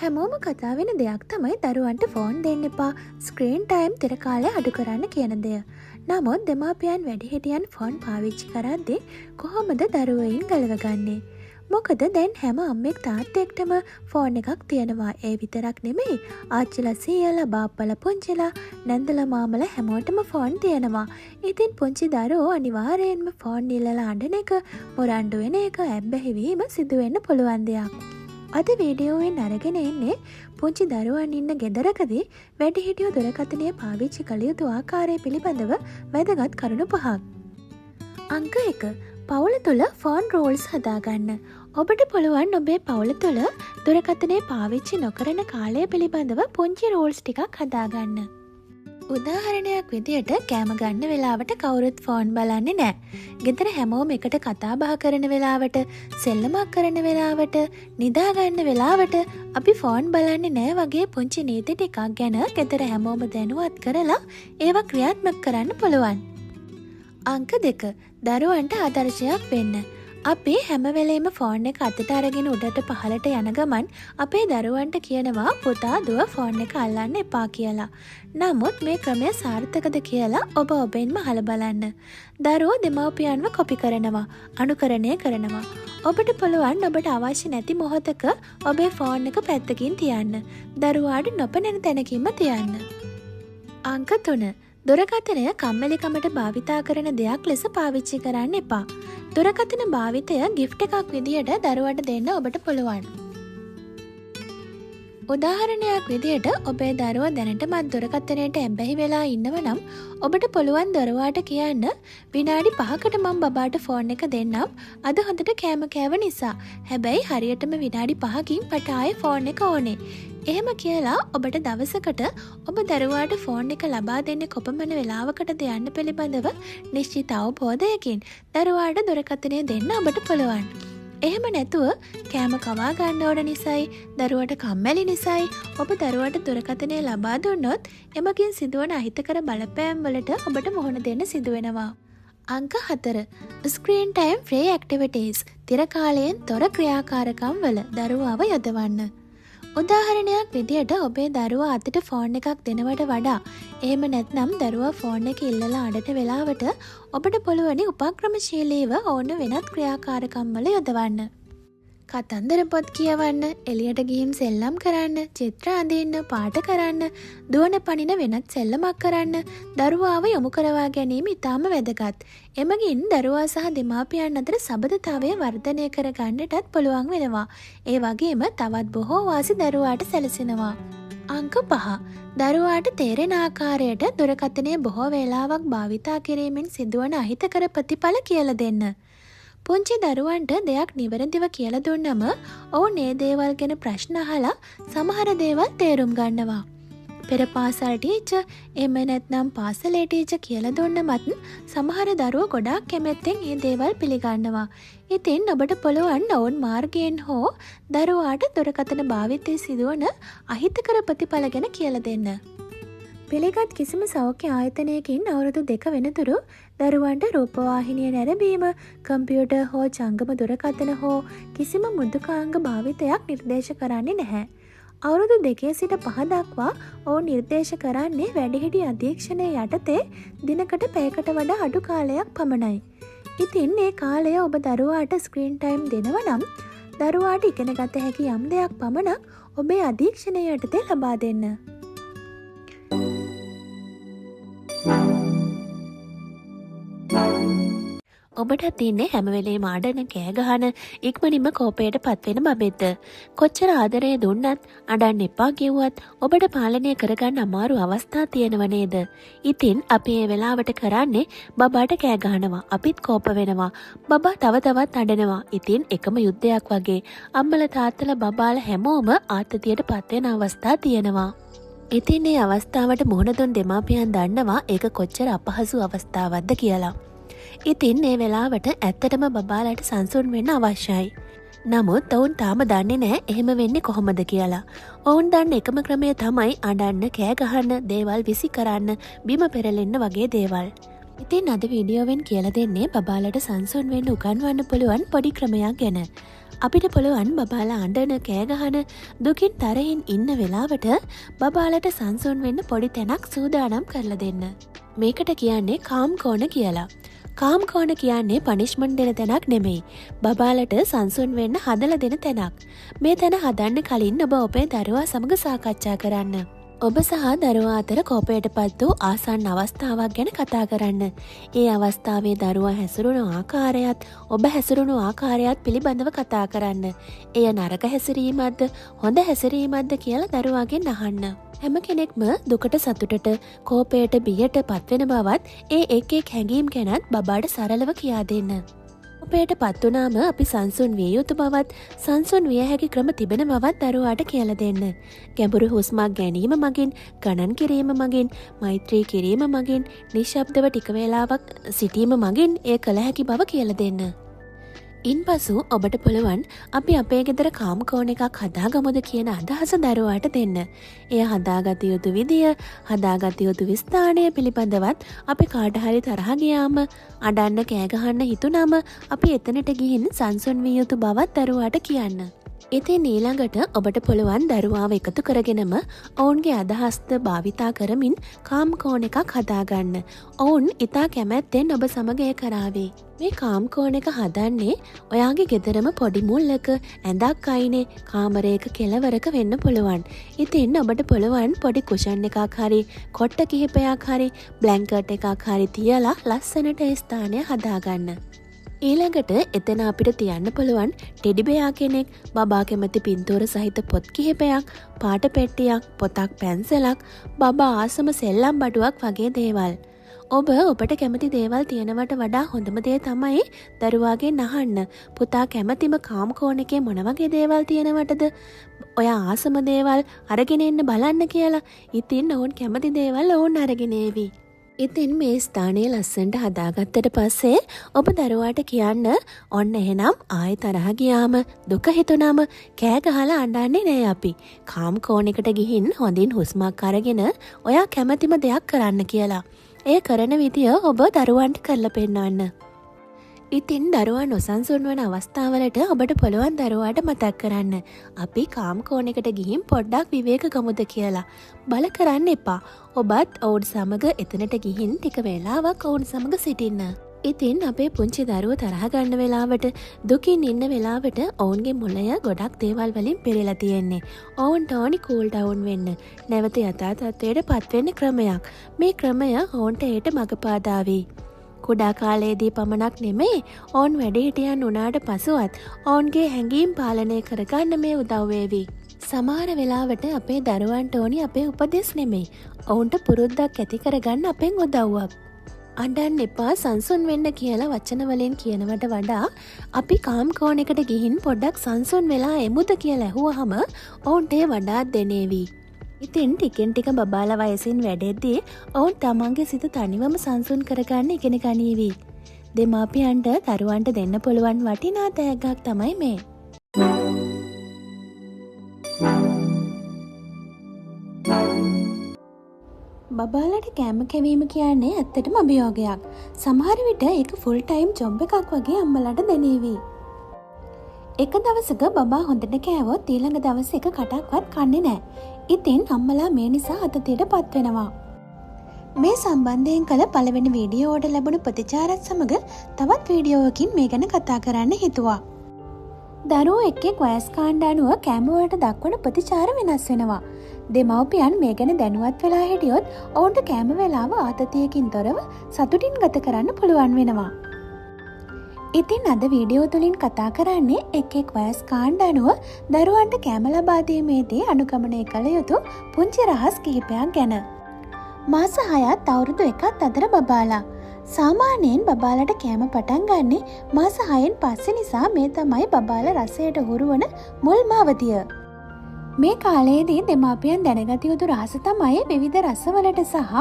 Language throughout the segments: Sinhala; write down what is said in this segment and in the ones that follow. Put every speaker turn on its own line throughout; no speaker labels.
හැමෝම කතා වෙන දෙයක් තමයි දරුවන්ට ෆෝන් දෙන්න එපා, ස්ක්‍රීන් ටයිම් තිර කාලය අඩු කරන්න කියන දෙය. නමුත් දෙමාපියන් වැඩිහිටියන් ෆෝන් පාවිච්චි කරද්දී කොහොමද දරුවයින් ගලවගන්නේ? මොකද දැන් හැම අම්මෙක් තාත්තෙක්ටම ෆෝන් එකක් තියෙනවා. ඒ විතරක් නෙමෙයි, ආච්චිලා සීයලා බාප්පලා පුංචිලා නැන්දලා මාමලා හැමෝටම ෆෝන් තියෙනවා. ඉතින් පුංචි දරුවෝ අනිවාර්යයෙන්ම ෆෝන් ඉල්ලලා අඬන එක, මොරණ්ඩු වෙන එක ඇබ්බැහි වීම සිදු වෙන්න පුළුවන් දෙයක්. අද වීඩියෝවෙන් අරගෙන එන්නේ පුංචි දරුවන් ඉන්න ගෙදරකදී වැඩිහිටියෝ දුරකථනය පාවිච්චි කළ යුතු ආකාරය පිළිබඳව වැදගත් කරුණු 5ක්. අංක 1. පවුල තුළ ෆෝන් රූල්ස් හදාගන්න. ඔබට පුළුවන් ඔබේ පවුල තුළ දුරකථනය පාවිච්චි නොකරන කාලය පිළිබඳව පුංචි රූල්ස් ටිකක් හදාගන්න. උදාහරණයක් විදියට කෑම ගන්න වෙලාවට කවුරුත් ෆෝන් බලන්නේ නෑ. ගෙදර හැමෝම එකට කතා බහ කරන වෙලාවට, සෙල්ලමක් කරන වෙලාවට, නිදා ගන්න වෙලාවට අපි ෆෝන් බලන්නේ නෑ වගේ පුංචි නීති ටිකක් ගැන ගෙදර හැමෝම දැනුවත් කරලා ඒවා ක්‍රියාත්මක කරන්න පුළුවන්. අංක 2. දරුවන්ට ආදර්ශයක් වෙන්න. අපි හැම වෙලේම ෆෝන් එක අතට අරගෙන උඩට පහළට යන ගමන් අපේ දරුවන්ට කියනවා පුතා දුව ෆෝන් එක අල්ලන්න එපා කියලා. නමුත් මේ ක්‍රමය සාර්ථකද කියලා ඔබ ඔබෙන්ම අහලා බලන්න. දරුවෝ දෙමව්පියන්ව කොපි කරනවා, අනුකරණය කරනවා. ඔබට පුළුවන් ඔබට අවශ්‍ය නැති මොහොතක ඔබේ ෆෝන් එක පැත්තකින් තියන්න. දරුවාට නොපෙනෙන තැනකින්ම තියන්න. අංක 3. දුරකථනය කම්මැලිකමට භාවිතා කරන දෙයක් ලෙස පාවිච්චි කරන්න එපා. දුරකථන භාවිතය ගිෆ්ට් එකක් විදියට දරුවට දෙන්න ඔබට පුළුවන්. උදාහරණයක් විදියට ඔබේ දරුවා දැනටමත් දුරකථනයට ඇබ්බැහි වෙලා ඉන්නව නම් ඔබට පුළුවන් දරුවාට කියන්න විනාඩි 5කට මම බබාට ෆෝන් එක දෙන්නම් අද හොඳට කෑම කෑව නිසා. හැබැයි හරියටම විනාඩි 5කින් මට ආයේ ෆෝන් එක ඕනේ. එහෙම කියලා ඔබට දවසකට ඔබ දරුවාට ෆෝන් එක ලබා දෙන්නේ කොපමණ වෙලාවකටද යන්න පිළිබඳව නිශ්චිත අවබෝධයකින් දරුවාට දුරකථනය දෙන්න ඔබට පුළුවන්. එහෙම නැතුව කෑම කවා ගන්න ඕන නිසායි, දරුවට කම්මැලි නිසායි ඔබ දරුවට දුරකථනය ලබා දුන්නොත් එමගින් සිදුවන අහිතකර බලපෑම් වලට ඔබට මුහුණ දෙන්න සිදු වෙනවා. අංක 4. Screen time free activities. තිර කාලයෙන් තොර ක්‍රියාකාරකම් වල දරුවාව යොදවන්න. උදාහරණයක් විදියට ඔබේ දරුවා අතට ෆෝන් එකක් දෙනවට වඩා එහෙම නැත්නම් දරුවා ෆෝන් එක ඉල්ලලා අඬන වෙලාවට ඔබට පුළුවනි උපක්‍රමශීලීව ඕන වෙනත් ක්‍රියාකාරකම් වල යොදවන්න. කතන්දර පොත් කියවන්න, එළියට ගිහින් සෙල්ලම් කරන්න, චිත්‍ර අඳින්න, පාට කරන්න, දුවන පනින වෙනත් සෙල්ලමක් කරන්න දරුවාව යොමු කරවා ගැනීම ඉතාම වැදගත්. එමගින් දරුවා සහ දෙමාපියන් අතර සබඳතාවය වර්ධනය කර ගන්නටත් පුළුවන් වෙනවා. ඒ වගේම තවත් බොහෝ වාසි දරුවාට සැලසෙනවා. අංක 5. දරුවාට තේරෙන ආකාරයට දුරකථනය බොහෝ වේලාවක් භාවිතා කිරීමෙන් සිදුවන අහිතකර ප්‍රතිඵල කියලා දෙන්න. පුංචි දරුවන්ට දෙයක් නිවැරදිව කියලා දුන්නම ඔවුන් ඒ දේවල් ගැන ප්‍රශ්න අහලා සමහර දේවල් තේරුම් ගන්නවා. පෙර පාසල් ටීචර් එහෙම නැත්නම් පාසලේ ටීචර් කියලා දුන්නමත් සමහර දරුවෝ ගොඩාක් කැමැත්තෙන් මේ දේවල් පිළිගන්නවා. ඉතින් ඔබට පුළුවන් ඔවුන් මාර්ගයෙන් හෝ දරුවාට දුරකථන භාවිතයේ සිදුවන අහිතකර ප්‍රතිඵල ගැන කියලා දෙන්න. පිළිගත් කිසිම සෞඛ්‍ය ආයතනයකින් අවුරුදු 2 වෙනතුරු දරුවන්ට රූපවාහිනිය නැරඹීම, කම්පියුටර් හෝ ජංගම දුරකථන හෝ කිසිම මෘදුකාංග භාවිතයක් නිර්දේශ කරන්නේ නැහැ. අවුරුදු 2 සිට 5 දක්වා ඔවුන් නිර්දේශ කරන්නේ වැඩිහිටි අධීක්ෂණය යටතේ දිනකට පැයකට වඩා අඩු කාලයක් පමණයි. ඉතින් මේ කාලය ඔබ දරුවාට ස්ක්‍රීන් ටයිම් දෙනවා නම් දරුවාට ඉගෙන ගත හැකි යම් දෙයක් පමණක් ඔබේ අධීක්ෂණය යටතේ ලබා දෙන්න. ඔබට තින්නේ හැම වෙලේම අඬන, කෑ ගහන, ඉක්මනින්ම කෝපයට පත්වෙන බබෙක්ද? කොච්චර ආදරය දුන්නත්, අඬන්න එපා කිව්වත් ඔබට පාලනය කරගන්න අමාරු අවස්ථා තියෙනව නේද? ඉතින් අපි මේ වෙලාවට කරන්නේ බබාට කෑ ගහනවා, අපිත් කෝප වෙනවා, බබා තව තවත් අඬනවා. ඉතින් එකම යුද්ධයක් වගේ අම්මලා තාත්තලා බබාලා හැමෝම ආතතියට පත්වෙන අවස්ථා තියෙනවා. ඉතින් මේ අවස්ථාවට මුහුණ දුන් දෙමාපියන් දන්නවා ඒක කොච්චර අපහසු අවස්ථාවක්ද කියලා. ඉතින් මේ වෙලාවට ඇත්තටම බබාලට සංසුන් වෙන්න අවශ්‍යයි. නමුත් ඔවුන් තාම දන්නේ නැහැ එහෙම වෙන්නේ කොහොමද කියලා. ඔවුන් දන්න එකම ක්‍රමය තමයි අඬන්න, කෑ ගහන්න, දේවල් විසි කරන්න, බිම පෙරලෙන්න වගේ දේවල්. ඉතින් අද වීඩියෝවෙන් කියලා දෙන්නේ බබාලට සංසුන් වෙන්න උගන්වන්න පුළුවන් පොඩි ක්‍රමයක් ගැන. අපිට පුළුවන් බබාලා අඬන කෑගහන දුකින් තරහින් ඉන්න වෙලාවට බබාලට සංසුන් වෙන්න පොඩි තැනක් සූදානම් කරලා දෙන්න. මේකට කියන්නේ කාම් කෝණ කියලා. කාම් කෝණ කියන්නේ පනිෂ්මන්ට් දෙන තැනක් නෙමෙයි. බබාලට සංසුන් වෙන්න හදලා දෙන තැනක්. මේ තැන හදන්න කලින් ඔබ ඔබේ දරුවා සමග සාකච්ඡා කරන්න. ඔබ සහ දරුවා අතර කෝපයටපත් වූ ආසන්න අවස්ථාවක් ගැන කතා කරන්න. ඒ අවස්ථාවේ දරුවා හැසිරුණු ආකාරයත් ඔබ හැසිරුණු ආකාරයත් පිළිබඳව කතා කරන්න. එය නරක හැසිරීමක්ද හොඳ හැසිරීමක්ද කියලා දරුවාගෙන් අහන්න. හැම කෙනෙක්ම දුකට සතුටට කෝපයට බියට පත්වෙන බවත් ඒ එක් එක් හැඟීම් ගැනත් බබාට සරලව කියා දෙන්න. කෝපයට පත් වුණාම අපි සංසුන් විය යුතු බවත් සංසුන් විය හැකි ක්‍රම තිබෙන බවත් දරුවාට කියලා දෙන්න. ගැඹුරු හුස්මක් ගැනීම මගින්, ගණන් කිරීම මගින්, මෛත්‍රී කිරීම මගින්, නිශ්ශබ්දව ටික වේලාවක් සිටීම මගින් එය කළ හැකි බව කියලා දෙන්න. ඉන්පසු ඔබට පුළුවන් අපි අපේ ගෙදර කාම් කෝණ එකක් හදාගමුද කියන අදහස දරුවාට දෙන්න. එය හදාගත යුතු විදිය, හදාගත යුතු විස්ථානය පිළිබඳවත් අපි කාට හරි තරහ ගියාම, අඬන්න කෑ ගහන්න හිතුනම අපි එතනට ගිහින් සංසුන් විය යුතු බවත් දරුවාට කියන්න. ඉතින් ඊළඟට ඔබට පුළුවන් දරුවාව එකතු කරගෙනම ඔවුන්ගේ අදහස්ද භාවිතා කරමින් කාම් කෝණ එකක් හදාගන්න. ඔවුන් ඉතා කැමැත්තෙන් ඔබ සමග එය කරාවේ. මේ කාම් කෝණ එක හදන්නේ ඔයාගේ ගෙදරම පොඩි මුල්ලක ඇඳක් අයිනේ කාමරයක කෙළවරක වෙන්න පුළුවන්. ඉතින් ඔබට පුළුවන් පොඩි කුෂන් එකක් හරි කොට්ට කිහිපයක් හරි බ්ලැන්කට් එකක් හරි තියලා ලස්සනට ඒ ස්ථානය හදාගන්න. ඊළඟට එතන අපිට තියන්න පුළුවන් ටෙඩිබෙයා කෙනෙක්, බබා කැමති පින්තූර සහිත පොත් කිහිපයක්, පාට පෙට්ටියක්, පොතක්, පැන්සලක්, බබා ආසම සෙල්ලම් බඩුවක් වගේ දේවල්. ඔබ ඔබට කැමති දේවල් තියෙනවට වඩා හොඳම දේ තමයි දරුවාගෙන් අහන්න. පුතා කැමතිම කාම් කෝණ එකේ මොන වගේ දේවල් තියෙනවටද? ඔයා ආසම දේවල් අරගෙන එන්න බලන්න කියලා. ඉතින් ඔවුන් කැමති දේවල් ඔවුන් අරගෙන ඒවි. ඉතින් මේ ස්ථානය ලස්සනට හදාගත්තට පස්සේ ඔබ දරුවාට කියන්න, ඔන්න එහෙනම් ආයෙ තරහ ගියාම දුක හිතුනම කෑ ගහලා අඬන්නේ නෑ අපි. කාම් කෝණයකට ගිහින් හොඳින් හුස්මක් අරගෙන ඔයා කැමතිම දෙයක් කරන්න කියලා. ඒ කරන විදිය ඔබ දරුවන්ට කරලා පෙන්නන්න. ඉතින් දරුවා නොසන්සුන් වන අවස්ථාවලට ඔබට පුළුවන් දරුවාට මතක් කරන්න, අපි කාම් කෝණයකට ගිහින් පොඩ්ඩක් විවේක ගමුද කියලා. බල කරන්න එපා. ඔබත් ඔවුන් සමග එතනට ගිහින් ටික වේලාවක් ඔවුන් සමග සිටින්න. ඉතින් අපේ පුංචි දරුවෝ තරහ ගන්න වෙලාවට, දුකින් ඉන්න වෙලාවට ඔවුන්ගේ මොළය ගොඩක් දේවල් වලින් පිරීලා තියෙන්නේ. ඔවුන්ට ඕනි කූල් ඩවුන් වෙන්න, නැවත යථා තත්ත්වයට පත්වෙන්න ක්‍රමයක්. මේ ක්‍රමය ඔවුන්ට ඒට මඟ පාදාවි. කුඩා කාලයේදී පමණක් නෙමෙයි, ඔවුන් වැඩිහිටියන් වුණාට පසුවත් ඔවුන්ගේ හැඟීම් පාලනය කරගන්න මේ උදව් වේවි. සමහර වෙලාවට අපේ දරුවන්ට ඕනි අපේ උපදෙස් නෙමෙයි, ඔවුන්ට පුරුද්දක් ඇති කරගන්න අපෙන් උදව්වක්. අඬන්න එපා, සංසුන් වෙන්න කියලා වචන වලින් කියනවට වඩා අපි කාම් කෝණයකට ගිහින් පොඩ්ඩක් සංසුන් වෙලා එමුද කියලා ඇහුවහම ඔවුන්ට ඒ වඩාත් දෙනේවි. ඉතින් ටිකෙන් ටික බබාලා වයසින් වැඩෙද්දී ඔවුන් තමන්ගේ සිත තනිවම සංසුන් කරගන්න ඉගෙන ගනීවි. දෙමාපියන්ට දරුවන්ට දෙන්න පුළුවන් වටිනා තෑග්ගක් තමයි මේ. බබාලට කෑම කැවීම කියන්නේ ඇත්තටම අභියෝගයක්. සමහර විට ඒක ෆුල් ටයිම් ජොබ් එකක් වගේ අම්මලාට දැනේවි. එක දවසක බබා හොඳට කෑවොත් ඊළඟ දවසේ එක කටක්වත් කන්නේ නැහැ. ඉතින් අම්මලා මේ නිසා අතතියට පත් වෙනවා. මේ සම්බන්ධයෙන් කළ පළවෙනි වීඩියෝවට ලැබුණු ප්‍රතිචාරත් සමග තවත් වීඩියෝවකින් මේ ගැන කතා කරන්න හිතුවා. දරුවෝ එක්කෙක් වයස් කාණ්ඩ අනුව කෑම වලට දක්වන ප්‍රතිචාර වෙනස් වෙනවා. දෙමව්පියන් මේ ගැන දැනුවත් වෙලා හිටියොත් ඔවුන්ට කෑම වේලාව ආතතියකින් තොරව සතුටින් ගත කරන්න පුළුවන් වෙනවා. ඉතින් අද වීඩියෝ තුලින් කතා කරන්නේ එක් වයස් කාණ්ඩ අනුව දරුවන්ට කෑම ලබා දීමේදී අනුගමනය කළ යුතු පුංචි රහස් කිහිපයක් ගැන. මාස 6ත් අවුරුදු 1ත් අතර බබාලා. සාමාන්‍යයෙන් බබාලට කෑම පටන් ගන්නේ මාස 6න් පස්සේ නිසා මේ තමයි බබාලා රසයට හුරු වන මුල්ම අවධිය. මේ කාලයේදී දෙමාපියන් දැනගත යුතු රහස තමයි විවිධ රසවලට සහ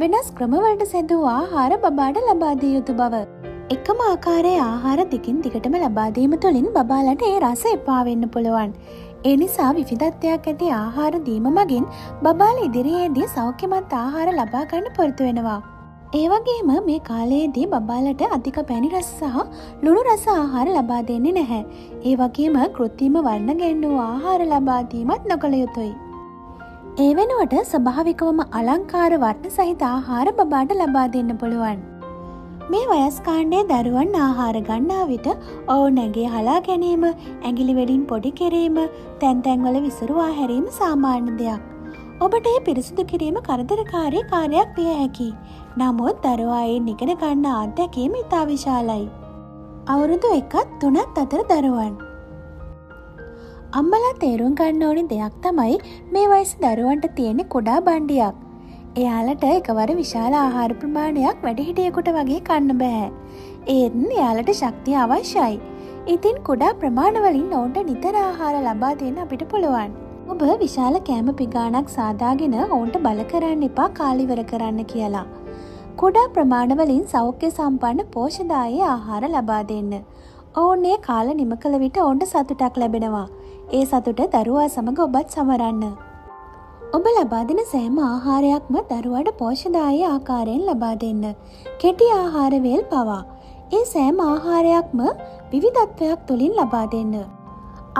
වෙනස් ක්‍රමවලට සැදුණු ආහාර බබාට ලබා දිය යුතු බව. එකම ආකාරයේ ආහාර දිගින් දිගටම ලබා දීම තුළින් බබාලට ඒ රස එපා වෙන්න පුළුවන්. ඒ නිසා විවිධත්වයක් ඇති ආහාර දීම මගින් බබාලා ඉදිරියේදී සෞඛ්‍යමත් ආහාර ලබා ගන්න පුරුදු වෙනවා. ඒ වගේම මේ කාලයේදී බබාලට අධික පැණි රස සහ ලුණු රස ආහාර ලබා දෙන්නේ නැහැ. ඒ වගේම කෘත්‍රිම වර්ණ ගැන්වූ ආහාර ලබා දීමත් නොකළ යුතුයි. ඒ වෙනුවට ස්වභාවිකවම අලංකාර වර්ණ සහිත ආහාර බබාට ලබා දෙන්න පුළුවන්. මේ වයස් කාණ්ඩයේ දරුවන් ආහාර ගන්නා විට ඔවුන් ඇඟේ හලා ගැනීම, ඇඟිලි වලින් පොඩි කිරීම, තැන් තැන්වල විසිරුවා හැරීම සාමාන්‍ය දෙයක්. ඔබට ඒ පිරිසිදු කිරීම කරදරකාරී කාර්යයක් විය හැකියි. නමුත් දරුවා ඉගෙන ගන්න අත්දැකීම ඉතා විශාලයි. අවුරුදු 1-3 අතර දරුවන්. අම්මලා තේරුම් ගන්න ඕනි දෙයක් තමයි මේ වයසේ දරුවන්ට තියෙන කුඩා බණ්ඩියක්. එයාලට එකවර විශාල ආහාර ප්‍රමාණයක් වැඩිහිටියෙකුට වගේ කන්න බෑ. ඒත් එයාලට ශක්තිය අවශ්‍යයි. ඉතින් කුඩා ප්‍රමාණවලින් ඔවුන්ට නිතර ආහාර ලබා දෙන්න අපිට පුළුවන්. ඔබ විශාල කෑම පිඟානක් සාදාගෙන ඔවුන්ට බල කරන්න එපා කාලි ඉවර කරන්න කියලා. කුඩා ප්‍රමාණවලින් සෞඛ්‍ය සම්පන්න පෝෂ්‍යදායී ආහාර ලබා දෙන්න. ඔවුන් ඒ කාල නිම කළ විට ඔවුන්ට සතුටක් ලැබෙනවා. ඒ සතුට දරුවා සමග ඔබත් සමරන්න. ඔබ ලබා දෙන සෑම ආහාරයක්ම දරුවාට පෝෂ්‍යදායී ආකාරයෙන් ලබා දෙන්න. කෙටි ආහාර වේල් පවා. ඒ සෑම ආහාරයක්ම විවිධත්වයක් තුලින් ලබා දෙන්න.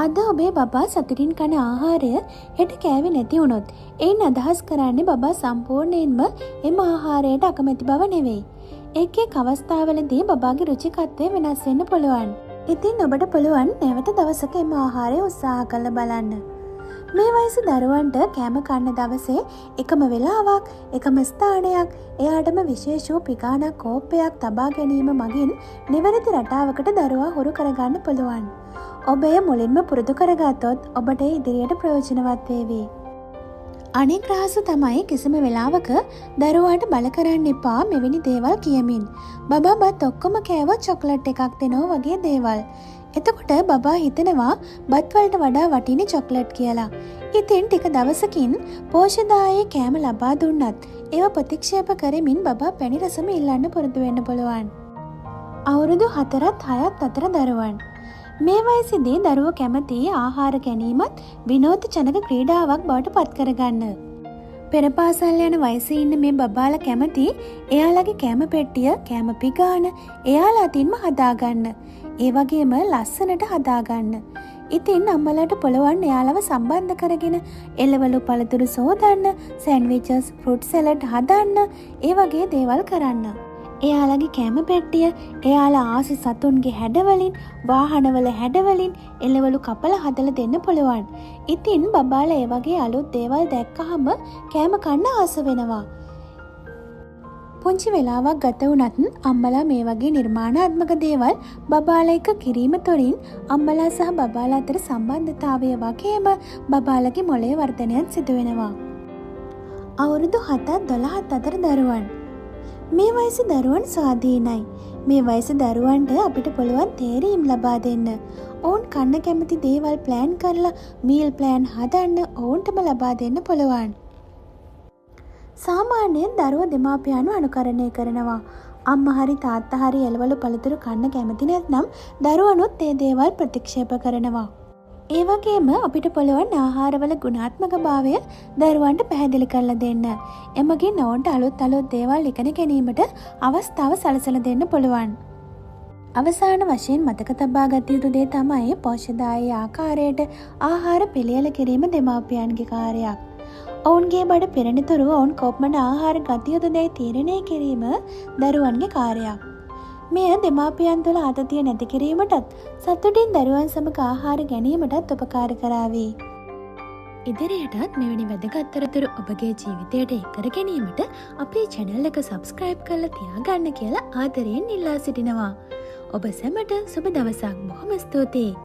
අද ඔබේ බබා සතුටින් කන ආහාරය හෙට කෑවේ නැති වුණොත් එයින් අදහස් කරන්නේ බබා සම්පූර්ණයෙන්ම එම ආහාරයට අකමැති බව නෙවෙයි. එක් එක් අවස්ථාවලදී බබාගේ රුචිකත්වය වෙනස් වෙන්න පුළුවන්. ඉතින් ඔබට පුළුවන් නැවත දවසක එම ආහාරය උත්සාහ කරලා බලන්න. මේ වයසේ දරුවන්ට කෑම කන්න දවසේ එකම වෙලාවක්, එකම ස්ථානයක්, එයාටම විශේෂ වූ පිඟානක් කෝප්පයක් තබා ගැනීම මගින් නිවැරදි රටාවකට දරුවා හුරු කරගන්න පුළුවන්. ඔබ එය මුලින්ම පුරුදු කරගත්තොත් ඔබට ඉදිරියට ප්‍රයෝජනවත් වේවි. අනෙක් රහස තමයි කිසිම වෙලාවක දරුවාට බල කරන්න එපා මෙවැනි දේවල් කියමින්. බබා බත් ඔක්කොම කෑවොත් චොක්ලට් එකක් දෙනවා වගේ දේවල්. එතකොට බබා හිතනවා බත් වලට වඩා වටින චොක්ලට් කියලා. ඉතින් ටික දවසකින් පෝෂ්‍යදායී කෑම ලබා දුන්නත් ඒව ප්‍රතික්ෂේප කරමින් බබා පැණි රසම ඉල්ලන්න පුරුදු වෙන්න පුළුවන්. අවුරුදු 4-6 අතර දරුවන්. මේ වයසේදී දරුවෝ කැමති ආහාර ගැනීමත් විනෝද ජනක ක්‍රීඩාවක් බවට පත් කරගන්න. පෙර පාසල් යන වයසේ ඉන්න මේ බබාලා කැමති එයාලගේ කැම පෙට්ටිය, කැම පිඟාන එයාලා අතින්ම හදාගන්න. ඒ වගේම ලස්සනට හදාගන්න. ඉතින් අම්මලාට පුළුවන් එයාලව සම්බන්ධ කරගෙන එළවලු පළතුරු සෝදන්න, සෑන්ඩ්විචස්, ෆෘට් සලාඩ් හදන්න, ඒ වගේ දේවල් කරන්න. එයාලගේ කෑම පෙට්ටිය එයාලා ආසි සතුන්ගේ හැඩවලින්, වාහනවල හැඩවලින් එළවලු කපලා හදලා දෙන්න පුළුවන්. ඉතින් බබාලා ඒ වගේ අලුත් දේවල් දැක්කහම කෑම කන්න ආස වෙනවා. පුංචි වෙලාවක් ගත වුණත් අම්මලා මේ වගේ නිර්මාණාත්මක දේවල් බබාලා එක්ක කිරීම තුළින් අම්මලා සහ බබාලා අතර සම්බන්ධතාවය වගේම බබාලගේ මොළයේ වර්ධනයත් සිදු වෙනවා. අවුරුදු 7-12 අතර දරුවන්. මේ වයසේ දරුවන් ස්වාධීනයි. මේ වයසේ දරුවන්ට අපිට පුළුවන් තේරීම් ලබා දෙන්න. ඔවුන් කන්න කැමති දේවල් ප්ලෑන් කරලා මීල් ප්ලෑන් හදන්න ඔවුන්ටම ලබා දෙන්න පුළුවන්. සාමාන්‍යයෙන් දරුවෝ දෙමාපියන්ව අනුකරණය කරනවා. අම්මා හරි තාත්තා හරි එළවලු පළතුරු කන්න කැමති නැත්නම් දරුවනුත් ඒ දේවල් ප්‍රතික්ෂේප කරනවා. ඒ වගේම අපිට පුළුවන් ආහාරවල ගුණාත්මක භාවය දරුවන්ට පැහැදිලි කරලා දෙන්න. එමගින් ඔවුන්ට අලුත් දේවල් ඉගෙන ගැනීමට අවස්ථාව සලසලා දෙන්න පුළුවන්. අවසාන වශයෙන් මතක තබා ගත යුතු දේ තමයි පෝෂ්‍යදායී ආකාරයට ආහාර පිළියෙල කිරීම දෙමාපියන්ගේ කාර්යයක්. ඔවුන්ගේ බඩ පිරෙනතුරු ඔවුන් කොපමණ ආහාර ගත යුතුදැයි තීරණය කිරීම දරුවන්ගේ කාර්යයක්. මෙය දෙමාපියන් තුළ ආතතිය නැති කිරීමටත් සතුටින් දරුවන් සමග ආහාර ගැනීමටත් උපකාර කරාවි. ඉදිරියටත් මෙවැනි වැදගත් තොරතුරු ඔබගේ ජීවිතයට එක්කර ගැනීමට අපේ channel එක subscribe කරලා තියාගන්න කියලා ආදරයෙන් ඉල්ලා සිටිනවා. ඔබ සැමට සුබ දවසක්. බොහොම ස්තුතියි.